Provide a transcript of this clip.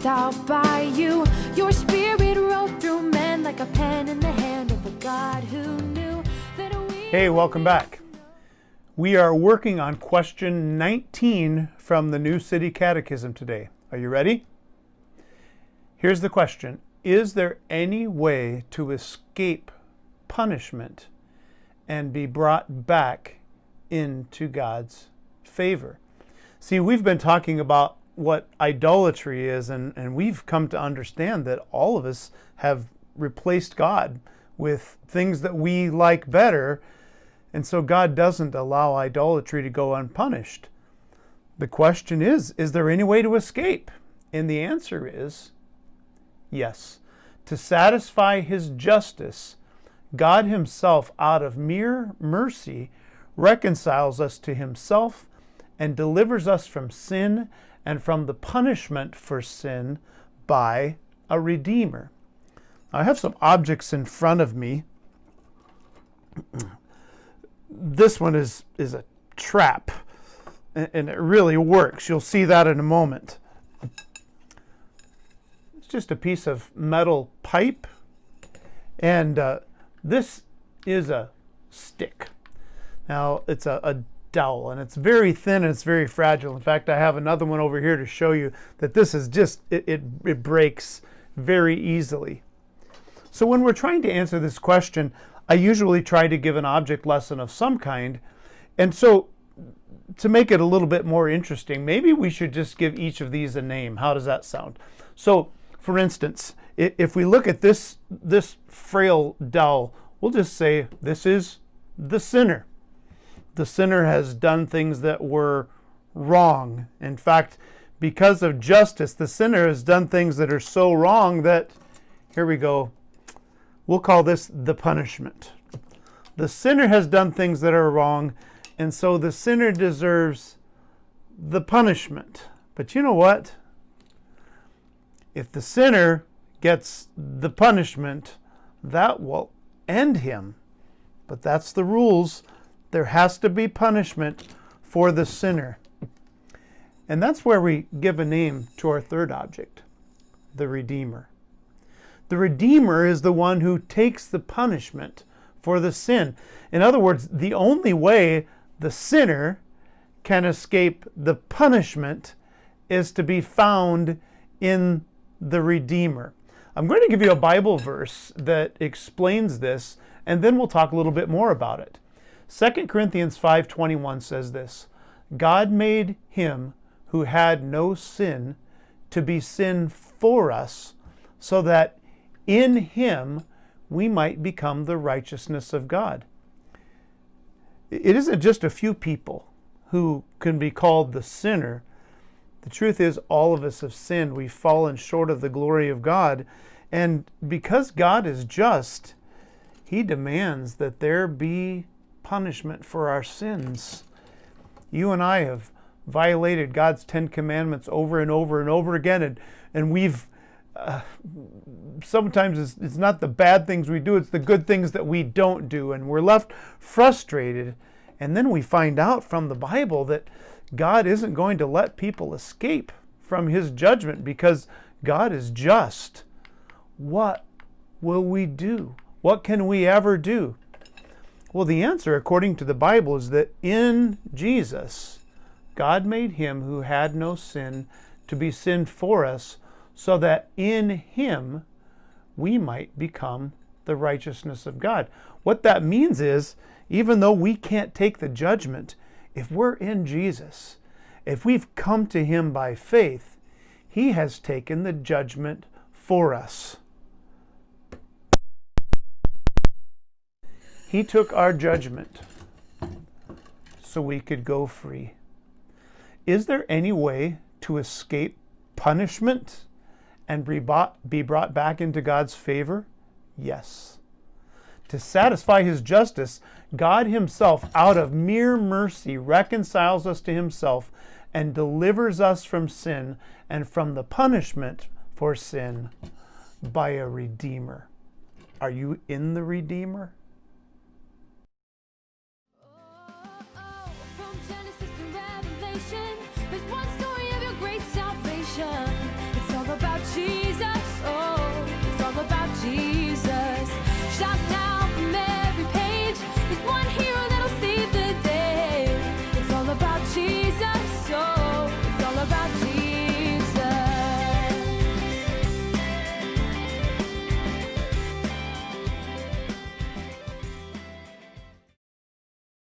breathed out by you. Your spirit wrote through men like a pen in the hand of a God who knew that we... Hey, welcome back. We are working on question 19 from the New City Catechism today. Are you ready? Here's the question. Is there any way to escape punishment and be brought back into God's favor? See, we've been talking about what idolatry is, and we've come to understand that all of us have replaced God with things that we like better, and so God doesn't allow idolatry to go unpunished. The question is there any way to escape? And the answer is yes. To satisfy His justice, God Himself, out of mere mercy, reconciles us to Himself and delivers us from sin and from the punishment for sin by a Redeemer. I have some objects in front of me. This one is a trap, and it really works. You'll see that in a moment. It's just a piece of metal pipe, and this is a stick. Now, it's a dowel, and it's very thin and it's very fragile. In fact, I have another one over here to show you that this is just, it breaks very easily. So when we're trying to answer this question, I usually try to give an object lesson of some kind. And so to make it a little bit more interesting, maybe we should just give each of these a name. How does that sound? So for instance, if we look at this frail dowel, we'll just say this is the sinner. The sinner has done things that were wrong. In fact, because of justice, the sinner has done things that are so wrong that, here we go, we'll call this the punishment. The sinner has done things that are wrong, and so the sinner deserves the punishment. But you know what? If the sinner gets the punishment, that will end him. But that's the rules. There has to be punishment for the sinner. And that's where we give a name to our third object, the Redeemer. The Redeemer is the one who takes the punishment for the sin. In other words, the only way the sinner can escape the punishment is to be found in the Redeemer. I'm going to give you a Bible verse that explains this, and then we'll talk a little bit more about it. 2 Corinthians 5:21 says this, God made Him who had no sin to be sin for us, so that in Him we might become the righteousness of God. It isn't just a few people who can be called the sinner. The truth is, all of us have sinned. We've fallen short of the glory of God. And because God is just, He demands that there be punishment for our sins. You and I have violated God's 10 commandments over and over and over again, and we've sometimes it's not the bad things we do, it's the good things that we don't do, and we're left frustrated. And then we find out from the Bible that God isn't going to let people escape from His judgment because God is just. What will we do? What can we ever do? Well, the answer, according to the Bible, is that in Jesus, God made Him who had no sin to be sin for us, so that in Him we might become the righteousness of God. What that means is, even though we can't take the judgment, if we're in Jesus, if we've come to Him by faith, He has taken the judgment for us. He took our judgment so we could go free. Is there any way to escape punishment and be brought back into God's favor? Yes. To satisfy His justice, God Himself, out of mere mercy, reconciles us to Himself and delivers us from sin and from the punishment for sin by a Redeemer. Are you in the Redeemer?